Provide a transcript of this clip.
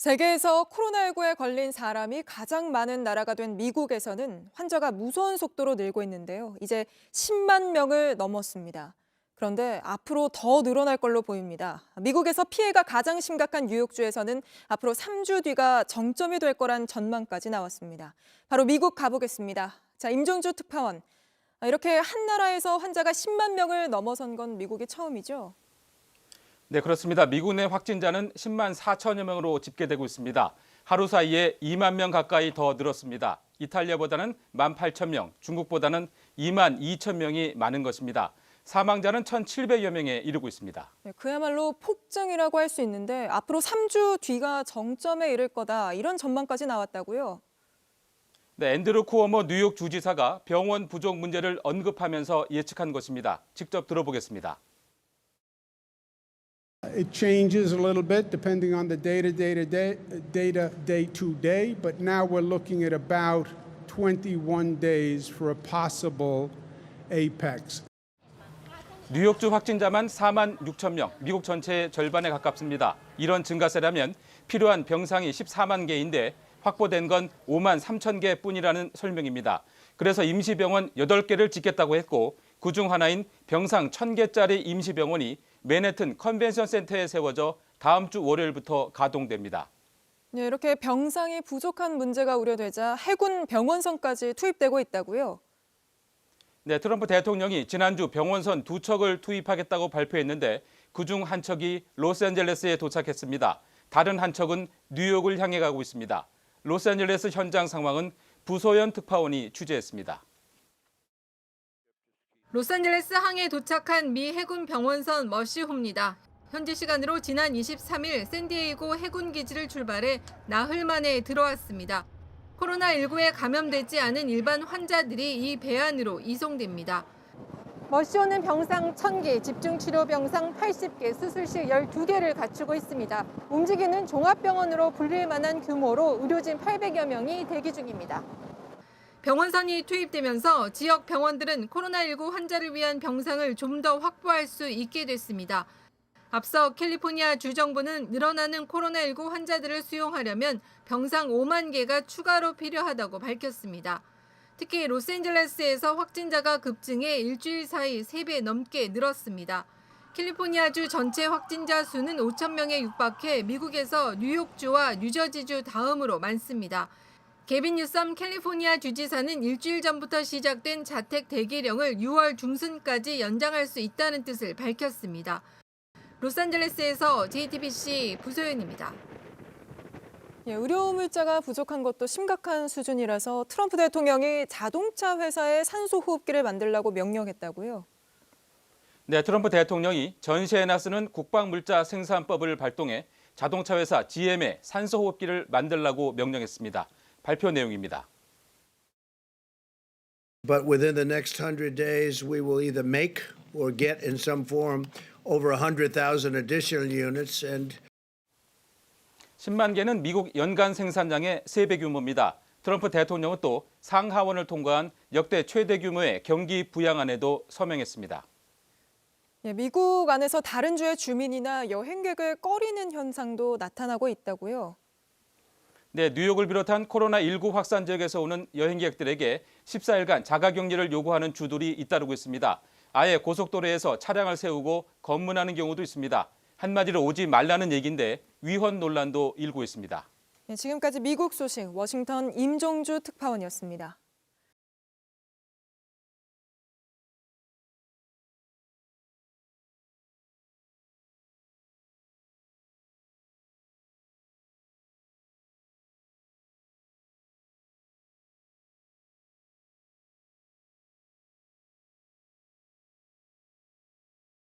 세계에서 코로나19에 걸린 사람이 가장 많은 나라가 된 미국에서는 환자가 무서운 속도로 늘고 있는데요. 이제 10만 명을 넘었습니다. 그런데 앞으로 더 늘어날 걸로 보입니다. 미국에서 피해가 가장 심각한 뉴욕주에서는 앞으로 3주 뒤가 정점이 될 거란 전망까지 나왔습니다. 바로 미국 가보겠습니다. 자, 임종주 특파원. 이렇게 한 나라에서 환자가 10만 명을 넘어선 건 미국이 처음이죠? 네, 그렇습니다. 미국 내 확진자는 10만 4천여 명으로 집계되고 있습니다. 하루 사이에 2만 명 가까이 더 늘었습니다. 이탈리아보다는 1만 8천 명, 중국보다는 2만 2천 명이 많은 것입니다. 사망자는 1,700여 명에 이르고 있습니다. 네, 그야말로 폭증이라고 할 수 있는데 앞으로 3주 뒤가 정점에 이를 거다 이런 전망까지 나왔다고요? 네, 앤드루 쿠오모 뉴욕 주지사가 병원 부족 문제를 언급하면서 예측한 것입니다. 직접 들어보겠습니다. It changes a little bit depending on the data day to day, but now we're looking at about 21 days for a possible apex. 뉴욕주 확진자만 4만 6천 명, 미국 전체의 절반에 가깝습니다. 이런 증가세라면 필요한 병상이 14만 개인데 확보된 건 5만 3천 개뿐이라는 설명입니다. 그래서 임시병원 8개를 짓겠다고 했고 그중 하나인 병상 1,000개짜리 임시병원이 맨해튼 컨벤션 센터에 세워져 다음 주 월요일부터 가동됩니다. 네, 이렇게 병상이 부족한 문제가 우려되자 해군 병원선까지 투입되고 있다고요? 네, 트럼프 대통령이 지난주 병원선 2척을 투입하겠다고 발표했는데 그중 한 척이 로스앤젤레스에 도착했습니다. 다른 한 척은 뉴욕을 향해 가고 있습니다. 로스앤젤레스 현장 상황은 부소연 특파원이 취재했습니다. 로스앤젤레스 항에 도착한 미 해군 병원선 머시호입니다. 현지 시간으로 지난 23일 샌디에이고 해군 기지를 출발해 나흘 만에 들어왔습니다. 코로나19에 감염되지 않은 일반 환자들이 이 배 안으로 이송됩니다. 머시호는 병상 1,000개, 집중치료 병상 80개, 수술실 12개를 갖추고 있습니다. 움직이는 종합병원으로 불릴 만한 규모로 의료진 800여 명이 대기 중입니다. 병원선이 투입되면서 지역 병원들은 코로나19 환자를 위한 병상을 좀 더 확보할 수 있게 됐습니다. 앞서 캘리포니아 주정부는 늘어나는 코로나19 환자들을 수용하려면 병상 5만 개가 추가로 필요하다고 밝혔습니다. 특히 로스앤젤레스에서 확진자가 급증해 일주일 사이 3배 넘게 늘었습니다. 캘리포니아주 전체 확진자 수는 5천 명에 육박해 미국에서 뉴욕주와 뉴저지주 다음으로 많습니다. 게빈 뉴섬 캘리포니아 주지사는 일주일 전부터 시작된 자택 대기령을 6월 중순까지 연장할 수 있다는 뜻을 밝혔습니다. 로스앤젤레스에서 JTBC 부소연입니다. 예, 의료 물자가 부족한 것도 심각한 수준이라서 트럼프 대통령이 자동차 회사에 산소호흡기를 만들라고 명령했다고요? 네, 트럼프 대통령이 전시회나 쓰는 국방물자 생산법을 발동해 자동차 회사 GM에 산소호흡기를 만들라고 명령했습니다. 발표 내용입니다. But within the next 100 days, we will either make or get in some form over 100,000 additional units and 10만 개는 미국 연간 생산량의 3배 규모입니다. 트럼프 대통령은 또 상하원을 통과한 역대 최대 규모의 경기 부양안에도 서명했습니다. 예, 미국 안에서 다른 주의 주민이나 여행객을 꺼리는 현상도 나타나고 있다고요? 네, 뉴욕을 비롯한 코로나19 확산 지역에서 오는 여행객들에게 14일간 자가격리를 요구하는 주들이 잇따르고 있습니다. 아예 고속도로에서 차량을 세우고 검문하는 경우도 있습니다. 한마디로 오지 말라는 얘기인데 위헌 논란도 일고 있습니다. 예, 지금까지 미국 소식 워싱턴 임종주 특파원이었습니다.